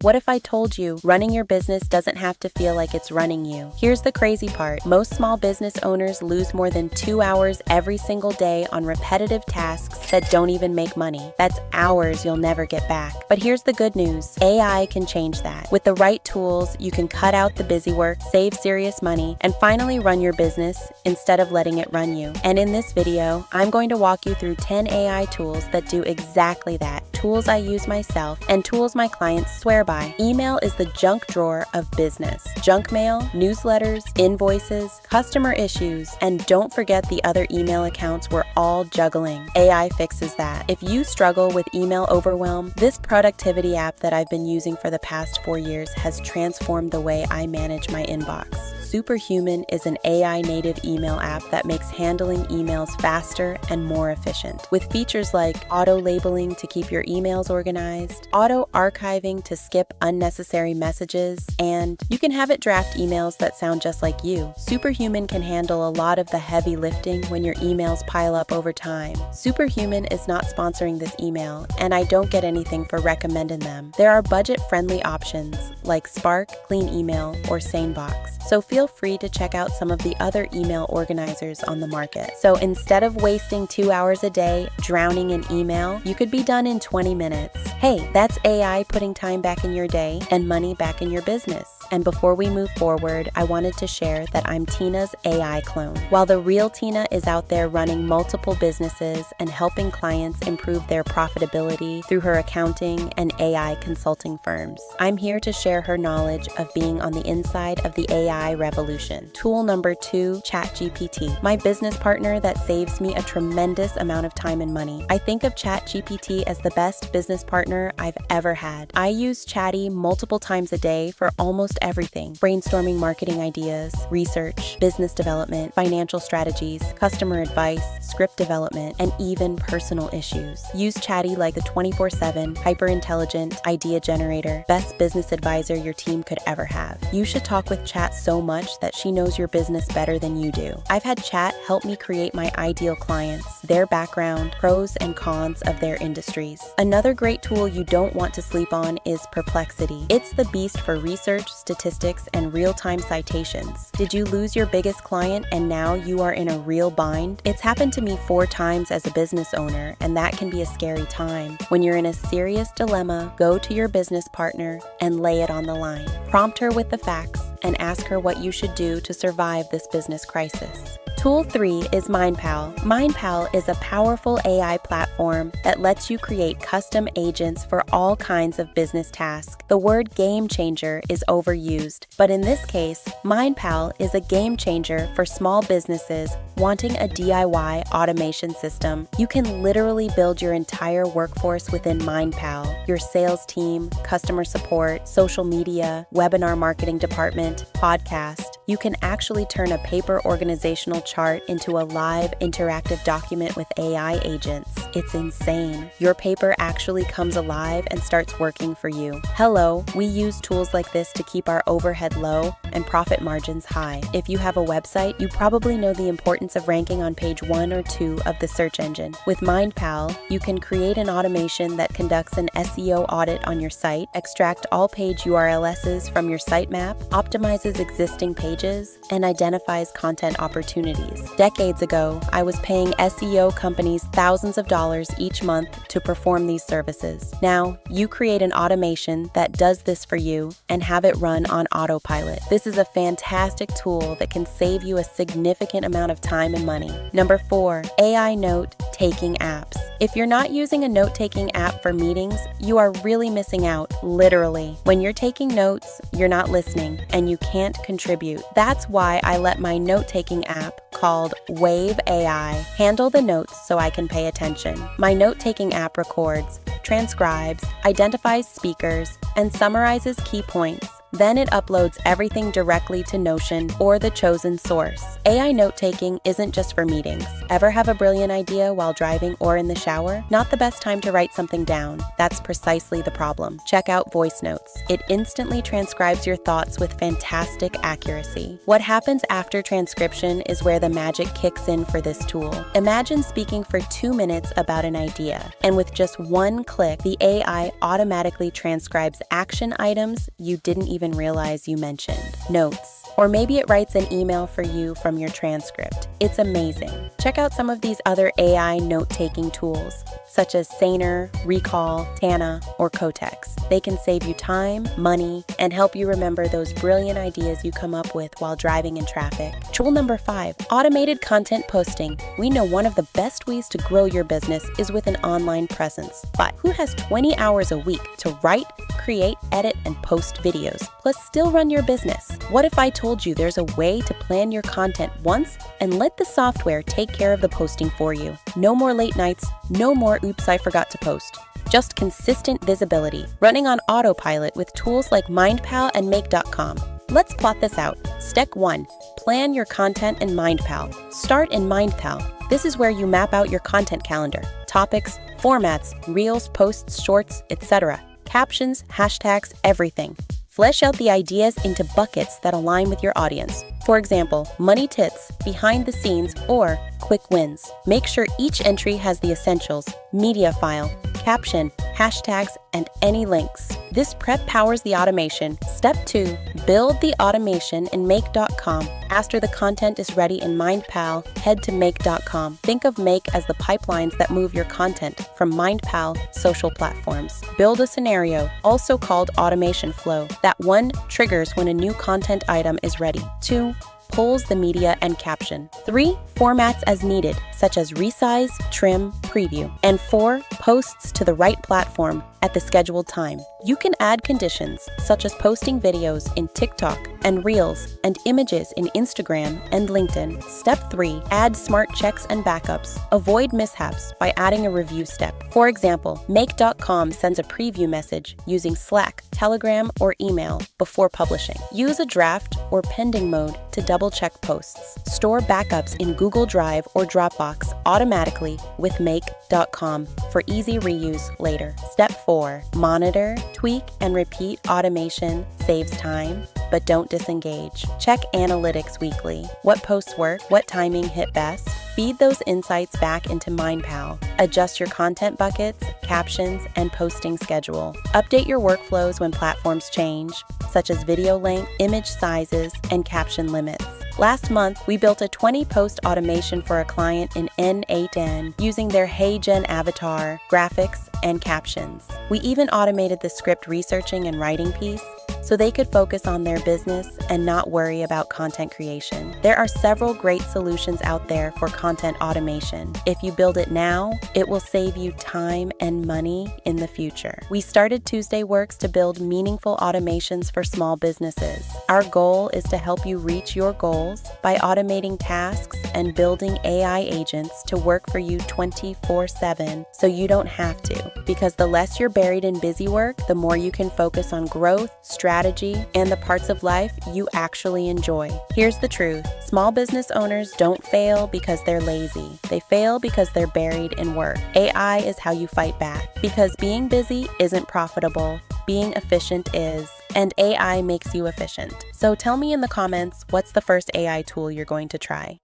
What if I told you running your business doesn't have to feel like it's running you? Here's the crazy part. Most small business owners lose more than 2 hours every single day on repetitive tasks that don't even make money. That's hours you'll never get back. But here's the good news. AI can change that. With the right tools, you can cut out the busy work, save serious money, and finally run your business instead of letting it run you. And in this video, I'm going to walk you through 10 AI tools that do exactly that. Tools I use myself and tools my clients swear by. Email is the junk drawer of business. Junk mail, newsletters, invoices, customer issues, and don't forget the other email accounts we're all juggling. AI fixes that. If you struggle with email overwhelm, this productivity app that I've been using for the past 4 years has transformed the way I manage my inbox. Superhuman is an AI native email app that makes handling emails faster and more efficient. With features like auto labeling to keep your emails organized, auto archiving to skip unnecessary messages, and you can have it draft emails that sound just like you. Superhuman can handle a lot of the heavy lifting when your emails pile up over time. Superhuman is not sponsoring this email, and I don't get anything for recommending them. There are budget-friendly options like Spark, Clean Email, or SaneBox, so feel free to check out some of the other email organizers on the market. So instead of wasting 2 hours a day drowning in email, you could be done in 20 minutes. Hey, that's AI putting time back in your day and money back in your business. And before we move forward, I wanted to share that I'm Tina's AI clone. While the real Tina is out there running multiple businesses and helping clients improve their profitability through her accounting and AI consulting firms, I'm here to share her knowledge of being on the inside of the AI revolution. Tool number 2, ChatGPT, my business partner that saves me a tremendous amount of time and money. I think of ChatGPT as the best business partner I've ever had. I use Chatty multiple times a day for almost everything: brainstorming marketing ideas, research, business development, financial strategies, customer advice, script development, and even personal issues. Use Chatty like the 24/7, hyper-intelligent idea generator, best business advisor your team could ever have. You should talk with Chat so much that she knows your business better than you do. I've had Chat help me create my ideal clients, their background, pros and cons of their industries. Another great tool you don't want to sleep on is Perplexity. It's the beast for research, statistics, and real-time citations. Did you lose your biggest client and now you are in a real bind? It's happened to me 4 times as a business owner, and that can be a scary time. When you're in a serious dilemma, go to your business partner and lay it on the line. Prompt her with the facts and ask her what you should do to survive this business crisis. Tool 3 is MindPal. MindPal is a powerful AI platform that lets you create custom agents for all kinds of business tasks. The word game changer is overused, but in this case, MindPal is a game changer for small businesses wanting a DIY automation system. You can literally build your entire workforce within MindPal: your sales team, customer support, social media, webinar marketing department, podcast. You can actually turn a paper organizational chart into a live interactive document with AI agents. It's insane. Your paper actually comes alive and starts working for you. Hello, we use tools like this to keep our overhead low and profit margins high. If you have a website, you probably know the importance of ranking on page 1 or 2 of the search engine. With MindPal, you can create an automation that conducts an SEO audit on your site, extract all page URLs from your sitemap, optimizes existing pages, and identifies content opportunities. Decades ago, I was paying SEO companies thousands of dollars each month to perform these services. Now, you create an automation that does this for you and have it run on autopilot. This is a fantastic tool that can save you a significant amount of time and money. Number 4, AI note-taking apps. If you're not using a note-taking app for meetings, you are really missing out, literally. When you're taking notes, you're not listening, and you can't contribute. That's why I let my note-taking app, called Wave AI, handle the notes so I can pay attention. My note-taking app records, transcribes, identifies speakers, and summarizes key points. Then it uploads everything directly to Notion or the chosen source. AI note-taking isn't just for meetings. Ever have a brilliant idea while driving or in the shower? Not the best time to write something down. That's precisely the problem. Check out voice notes. It instantly transcribes your thoughts with fantastic accuracy. What happens after transcription is where the magic kicks in for this tool. Imagine speaking for 2 minutes about an idea, and with just one click, the AI automatically transcribes action items you didn't even realize you mentioned. Notes. Or maybe it writes an email for you from your transcript. It's amazing. Check out some of these other AI note-taking tools, such as Saner, Recall, Tana, or Cotex. They can save you time, money, and help you remember those brilliant ideas you come up with while driving in traffic. Tool number 5, automated content posting. We know one of the best ways to grow your business is with an online presence. But who has 20 hours a week to write, create, edit, and post videos, plus still run your business? What if I told you there's a way to plan your content once and let the software take care of the posting for you? No more late nights, no more oops, I forgot to post. Just consistent visibility, running on autopilot with tools like MindPal and Make.com. Let's plot this out. Step 1. Plan your content in MindPal. Start in MindPal. This is where you map out your content calendar, topics, formats, reels, posts, shorts, etc. Captions, hashtags, everything. Flesh out the ideas into buckets that align with your audience. For example, money tips, behind the scenes, or quick wins. Make sure each entry has the essentials, media file, caption, hashtags, and any links. This prep powers the automation. Step 2, build the automation in Make.com. After the content is ready in MindPal, head to Make.com. Think of Make as the pipelines that move your content from MindPal social platforms. Build a scenario, also called automation flow. That 1 triggers when a new content item is ready. 2, pulls the media and caption. 3, formats as needed, such as resize, trim, preview. And 4, posts to the right platform at the scheduled time. You can add conditions, such as posting videos in TikTok and Reels and images in Instagram and LinkedIn. Step 3, add smart checks and backups. Avoid mishaps by adding a review step. For example, Make.com sends a preview message using Slack, Telegram, or email before publishing. Use a draft or pending mode to double-check posts. Store backups in Google Drive or Dropbox automatically with Make.com for easy reuse later. Step 4, monitor, tweak, and repeat. Automation saves time, but don't disengage. Check analytics weekly. What posts work? What timing hit best? Feed those insights back into MindPal. Adjust your content buckets, captions, and posting schedule. Update your workflows when platforms change, such as video length, image sizes, and caption limits. Last month, we built a 20-post automation for a client in N8N using their HeyGen avatar, graphics, and captions. We even automated the script researching and writing piece so they could focus on their business and not worry about content creation. There are several great solutions out there for content automation. If you build it now, it will save you time and money in the future. We started Tuesday Works to build meaningful automations for small businesses. Our goal is to help you reach your goals by automating tasks and building AI agents to work for you 24/7 so you don't have to. Because the less you're buried in busy work, the more you can focus on growth, strategy, and the parts of life you actually enjoy. Here's the truth. Small business owners don't fail because they're lazy. They fail because they're buried in work. AI is how you fight back. Because being busy isn't profitable. Being efficient is. And AI makes you efficient. So tell me in the comments, what's the first AI tool you're going to try?